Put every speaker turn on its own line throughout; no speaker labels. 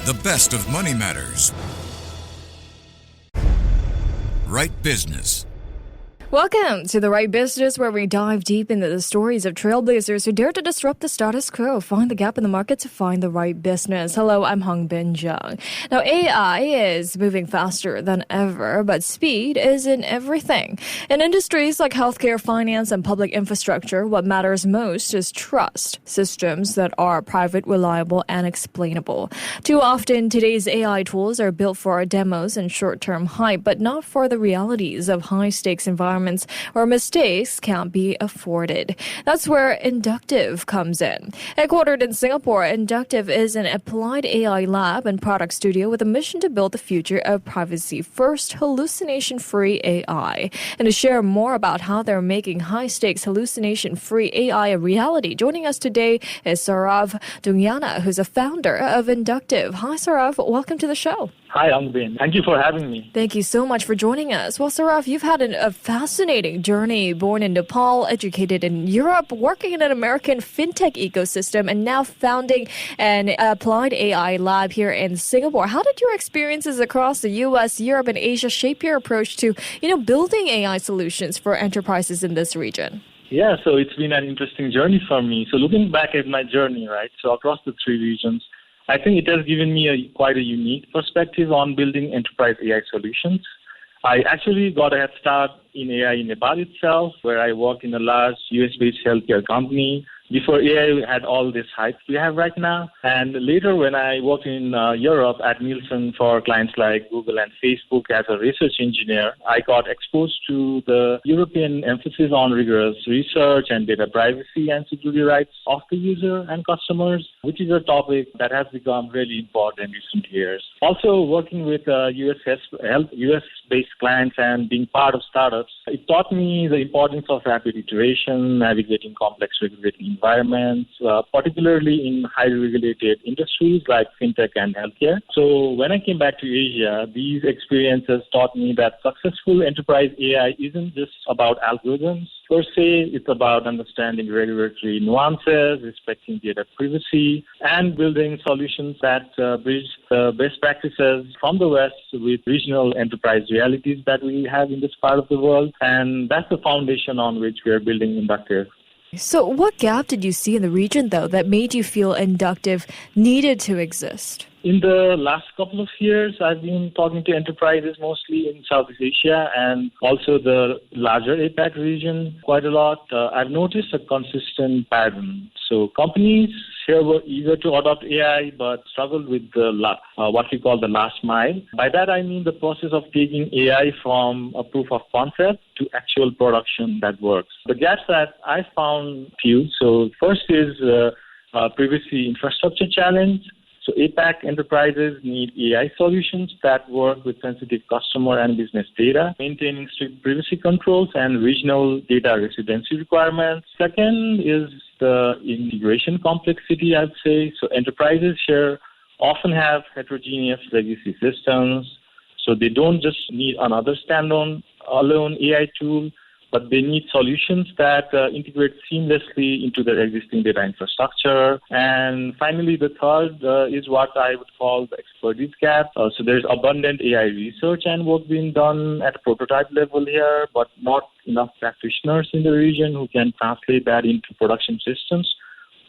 The best of Money Matters. Right Business.
Welcome to The Right Business, where we dive deep into the stories of trailblazers who dare to disrupt the status quo, find the gap in the market to find the right business. Hello, I'm Hongbin Jeong. Now, AI is moving faster than ever, but speed is in everything. In industries like healthcare, finance, and public infrastructure, what matters most is trust, systems that are private, reliable, and explainable. Too often, today's AI tools are built for demos and short-term hype, but not for the realities of high-stakes environments where mistakes can't be afforded. That's where Inductiv comes in. Headquartered in Singapore, Inductiv is an applied AI lab and product studio with a mission to build the future of privacy-first, hallucination-free AI. And to share more about how they're making high-stakes, hallucination-free AI a reality, joining us today is Saurav Dhungana, who's a founder of Inductiv. Hi, Saurav. Welcome to the show.
Hi, Hongbin. Thank you for having me.
Thank you so much for joining us. Well, Saurav, you've had a fascinating journey. Born in Nepal, educated in Europe, working in an American fintech ecosystem, and now founding an applied AI lab here in Singapore. How did your experiences across the U.S., Europe, and Asia shape your approach to, building AI solutions for enterprises in this region?
Yeah, so it's been an interesting journey for me. So looking back at my journey, right, so across the three regions, I think it has given me quite a unique perspective on building enterprise AI solutions. I actually got a head start in AI in Nepal itself, where I worked in a large US-based healthcare company before AI had all this hype we have right now. And later when I worked in Europe at Nielsen for clients like Google and Facebook as a research engineer, I got exposed to the European emphasis on rigorous research and data privacy and security rights of the user and customers, which is a topic that has become really important in recent years. Also, working with US-based clients and being part of startups, it taught me the importance of rapid iteration, navigating complex regulatory environments, particularly in highly regulated industries like fintech and healthcare. So when I came back to Asia, these experiences taught me that successful enterprise AI isn't just about algorithms per se. It's about understanding regulatory nuances, respecting data privacy, and building solutions that bridge the best practices from the West with regional enterprise realities that we have in this part of the world. And that's the foundation on which we are building Inductiv.
So what gap did you see in the region, though, that made you feel Inductiv needed to exist?
In the last couple of years, I've been talking to enterprises mostly in Southeast Asia and also the larger APAC region quite a lot. I've noticed a consistent pattern. So companies here were eager to adopt AI but struggled with what we call the last mile. By that, I mean the process of taking AI from a proof of concept to actual production that works. The gaps that I found few. So first is privacy infrastructure challenge. So APAC enterprises need AI solutions that work with sensitive customer and business data, maintaining strict privacy controls and regional data residency requirements. Second is the integration complexity, I'd say. So enterprises here often have heterogeneous legacy systems. So they don't just need another standalone AI tool, but they need solutions that integrate seamlessly into their existing data infrastructure. And finally, the third is what I would call the expertise gap. So there's abundant AI research and work being done at a prototype level here, but not enough practitioners in the region who can translate that into production systems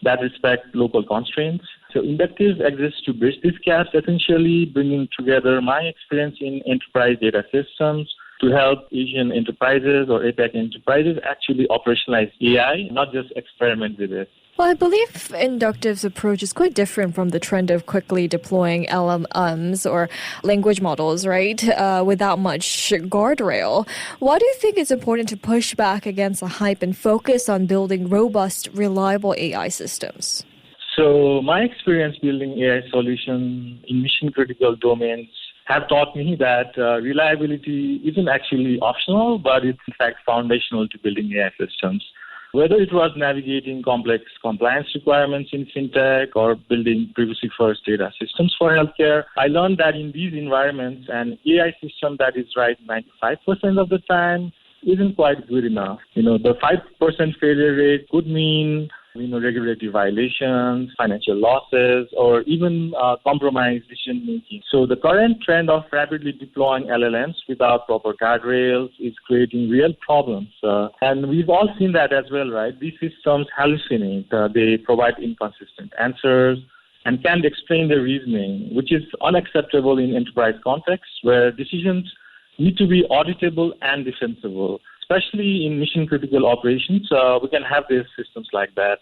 that respect local constraints. So Inductiv exists to bridge these gaps, essentially bringing together my experience in enterprise data systems to help Asian enterprises or APAC enterprises actually operationalize AI, not just experiment with it.
Well, I believe Inductiv's approach is quite different from the trend of quickly deploying LLMs or language models, right, without much guardrail. Why do you think it's important to push back against the hype and focus on building robust, reliable AI systems?
So my experience building AI solutions in mission-critical domains have taught me that reliability isn't actually optional, but it's in fact foundational to building AI systems. Whether it was navigating complex compliance requirements in fintech or building privacy-first data systems for healthcare, I learned that in these environments, an AI system that is right 95% of the time isn't quite good enough. The 5% failure rate could mean regulatory violations, financial losses, or even compromised decision-making. So the current trend of rapidly deploying LLMs without proper guardrails is creating real problems. And we've all seen that as well, right? These systems hallucinate. They provide inconsistent answers and can't explain their reasoning, which is unacceptable in enterprise contexts where decisions need to be auditable and defensible. Especially in mission-critical operations, we can have these systems like that.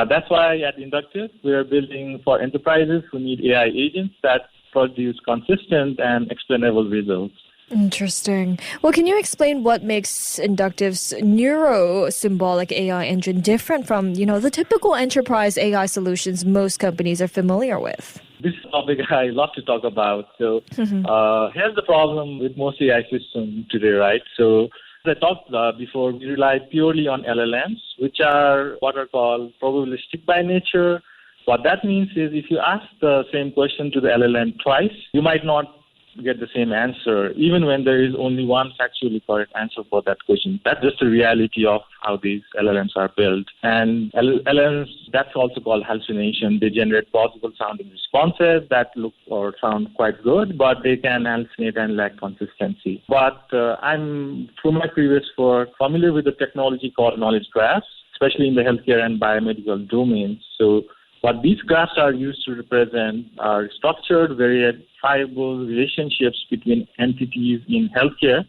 That's why at Inductiv, we are building for enterprises who need AI agents that produce consistent and explainable results.
Interesting. Well, can you explain what makes Inductiv's neuro-symbolic AI engine different from, the typical enterprise AI solutions most companies are familiar with?
This is a topic I love to talk about. So here's the problem with most AI systems today, right? So as I talked before, we rely purely on LLMs, which are what are called probabilistic by nature. What that means is if you ask the same question to the LLM twice, you might not get the same answer, even when there is only one factually correct answer for that question. That's just the reality of how these LLMs are built. And LLMs, that's also called hallucination. They generate plausible sounding responses that look or sound quite good, but they can hallucinate and lack consistency. But I'm, through my previous work, familiar with the technology called knowledge graphs, especially in the healthcare and biomedical domains. So what these graphs are used to represent are structured, verifiable relationships between entities in healthcare,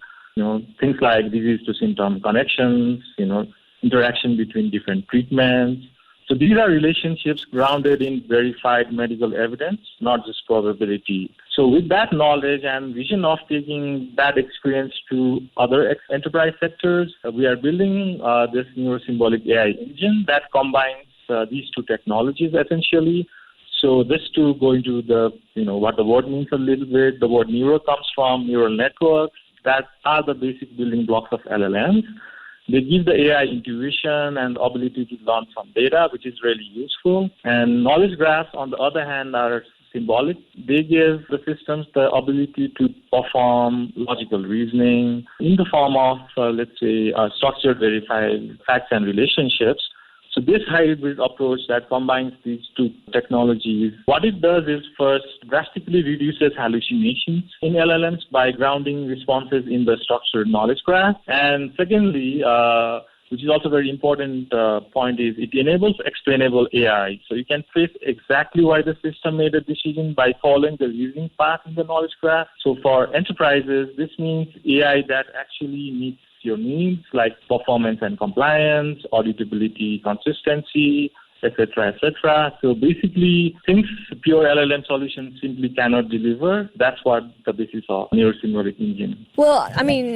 things like disease to symptom connections, interaction between different treatments. So these are relationships grounded in verified medical evidence, not just probability. So with that knowledge and vision of taking that experience to other enterprise sectors, we are building this neurosymbolic AI engine that combines these two technologies essentially. So just to go into the, what the word means a little bit, the word neuro comes from neural networks that are the basic building blocks of LLMs. They give the AI intuition and ability to learn from data, which is really useful. And knowledge graphs, on the other hand, are symbolic. They give the systems the ability to perform logical reasoning in the form of, let's say, structured verified facts and relationships. So this hybrid approach that combines these two technologies, what it does is first drastically reduces hallucinations in LLMs by grounding responses in the structured knowledge graph. And secondly, which is also a very important point, is it enables explainable AI. So you can trace exactly why the system made a decision by following the reasoning path in the knowledge graph. So for enterprises, this means AI that actually meets your needs like performance and compliance, auditability, consistency, etc., etc. So basically, things pure LLM solutions simply cannot deliver. That's what the basis of neurosymbolic engine.
Well,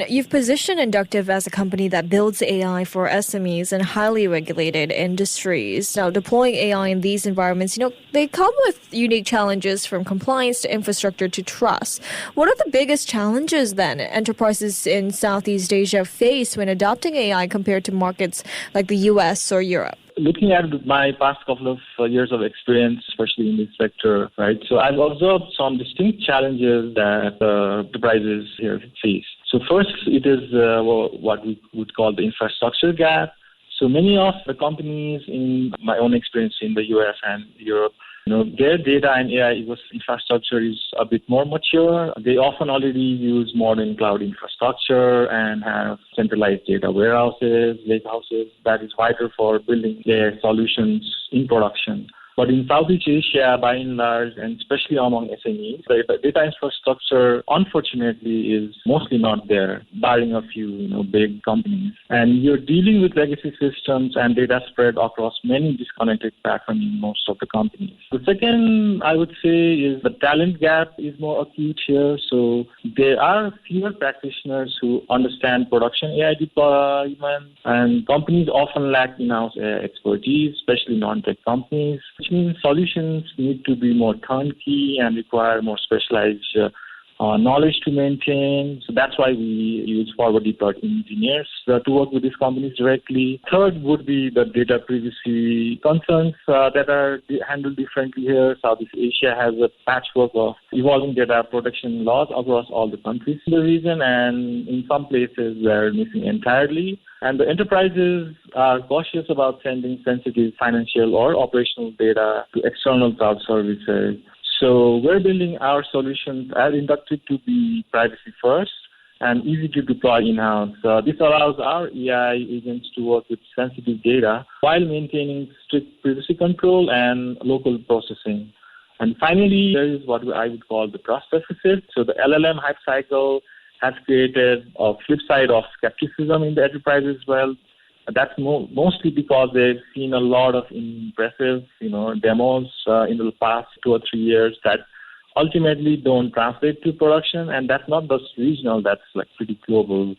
you've positioned Inductiv as a company that builds AI for SMEs and highly regulated industries. Now, deploying AI in these environments, they come with unique challenges from compliance to infrastructure to trust. What are the biggest challenges then enterprises in Southeast Asia face when adopting AI compared to markets like the US or Europe?
Looking at my past couple of years of experience, especially in this sector, right? So I've observed some distinct challenges that enterprises here face. So first, it is what we would call the infrastructure gap. So many of the companies, in my own experience in the US and Europe, their data and AI infrastructure is a bit more mature. They often already use modern cloud infrastructure and have centralized data warehouses, lakehouses that is vital for building their solutions in production. But in Southeast Asia, by and large, and especially among SMEs, the data infrastructure, unfortunately, is mostly not there, barring a few, big companies. And you're dealing with legacy systems and data spread across many disconnected platforms in most of the companies. The second, I would say, is the talent gap is more acute here. So there are fewer practitioners who understand production AI deployment, and companies often lack in-house AI expertise, especially non-tech companies, which means solutions need to be more turnkey and require more specialized knowledge to maintain. So that's why we use forward deployed engineers to work with these companies directly. Third would be the data privacy concerns that are handled differently here. Southeast Asia has a patchwork of evolving data protection laws across all the countries in the region, and in some places they're missing entirely. And the enterprises are cautious about sending sensitive financial or operational data to external cloud services. So we're building our solutions at Inductiv to be privacy first and easy to deploy in-house. This allows our AI agents to work with sensitive data while maintaining strict privacy control and local processing. And finally, there is what I would call the trust deficit. So the LLM hype cycle has created a flip side of skepticism in the enterprise as well. That's mostly because they've seen a lot of impressive, demos in the past 2 or 3 years that ultimately don't translate to production, and that's not just regional, that's like pretty global.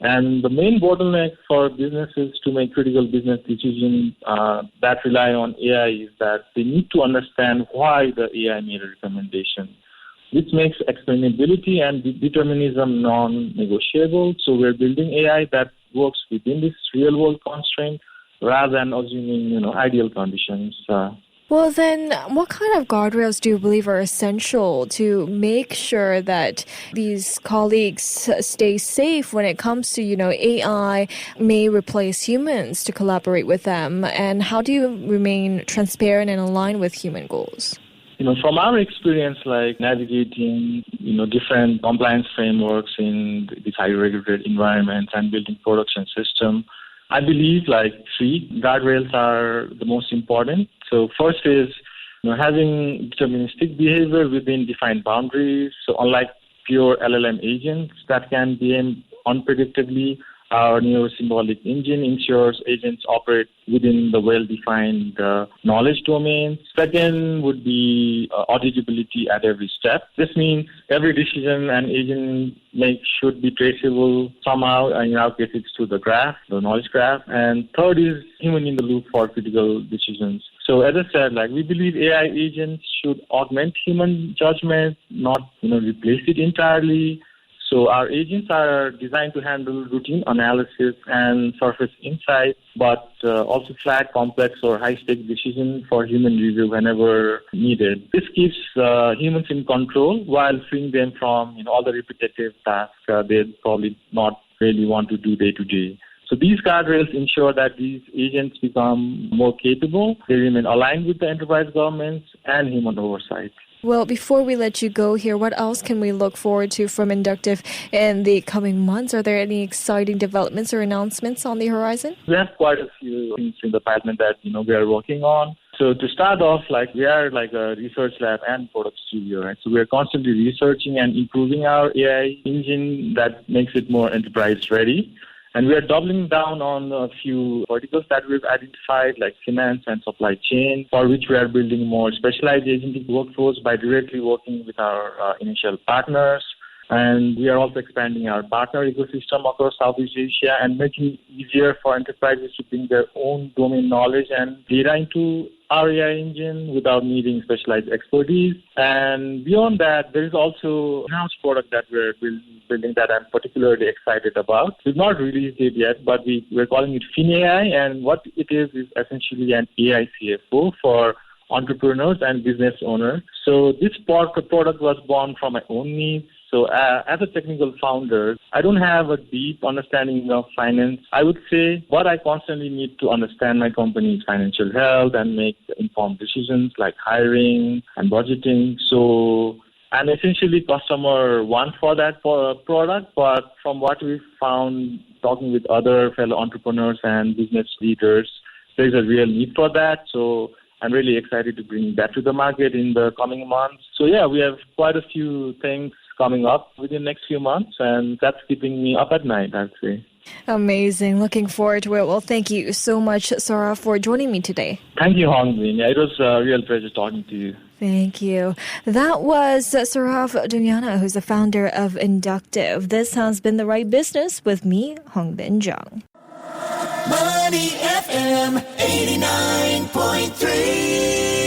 And the main bottleneck for businesses to make critical business decisions that rely on AI is that they need to understand why the AI made a recommendation, which makes explainability and determinism non-negotiable. So we're building AI that works within this real-world constraint rather than assuming, ideal conditions.
Well, then, what kind of guardrails do you believe are essential to make sure that these colleagues stay safe when it comes to, AI may replace humans to collaborate with them? And how do you remain transparent and aligned with human goals?
From our experience, like navigating, different compliance frameworks in these highly regulated environments and building production system, I believe like 3 guardrails are the most important. So first is, having deterministic behavior within defined boundaries. So unlike pure LLM agents that can behave unpredictably, our neurosymbolic engine ensures agents operate within the well-defined knowledge domains. Second would be auditability at every step. This means every decision an agent makes should be traceable somehow, and in our case it's to the graph, the knowledge graph. And third is human in the loop for critical decisions. So as I said, we believe AI agents should augment human judgment, not replace it entirely. So our agents are designed to handle routine analysis and surface insights, but also flag complex or high-stake decisions for human review whenever needed. This keeps humans in control while freeing them from all the repetitive tasks they'd probably not really want to do day to day. So these guardrails ensure that these agents become more capable, they remain aligned with the enterprise governments and human oversight.
Well, before we let you go here, what else can we look forward to from Inductiv in the coming months? Are there any exciting developments or announcements on the horizon?
We have quite a few things in the pipeline that, we are working on. So to start off, we are like a research lab and product studio, right? So we are constantly researching and improving our AI engine that makes it more enterprise ready. And we are doubling down on a few verticals that we've identified, like finance and supply chain, for which we are building more specialized agentic workflows by directly working with our initial partners. And we are also expanding our partner ecosystem across Southeast Asia and making it easier for enterprises to bring their own domain knowledge and data into our AI engine without needing specialized expertise. And beyond that, there is also an in-house product that we're building that I'm particularly excited about. We've not released it yet, but we're calling it FinAI, and what it is essentially an AI CFO for entrepreneurs and business owners. So this product was born from my own needs. So as a technical founder, I don't have a deep understanding of finance, I would say, but I constantly need to understand my company's financial health and make informed decisions like hiring and budgeting. So I'm essentially customer one for that product, but from what we've found talking with other fellow entrepreneurs and business leaders, there's a real need for that. So I'm really excited to bring that to the market in the coming months. So yeah, we have quite a few things coming up within the next few months, and that's keeping me up at night, I'd say.
Amazing. Looking forward to it. Well, thank you so much, Saurav, for joining me today.
Thank you, Hongbin. Yeah, it was a real pleasure talking to you.
Thank you. That was Saurav Dhungana, who's the founder of Inductiv. This has been The Right Business with me, Hongbin Jeong.
Money FM 89.3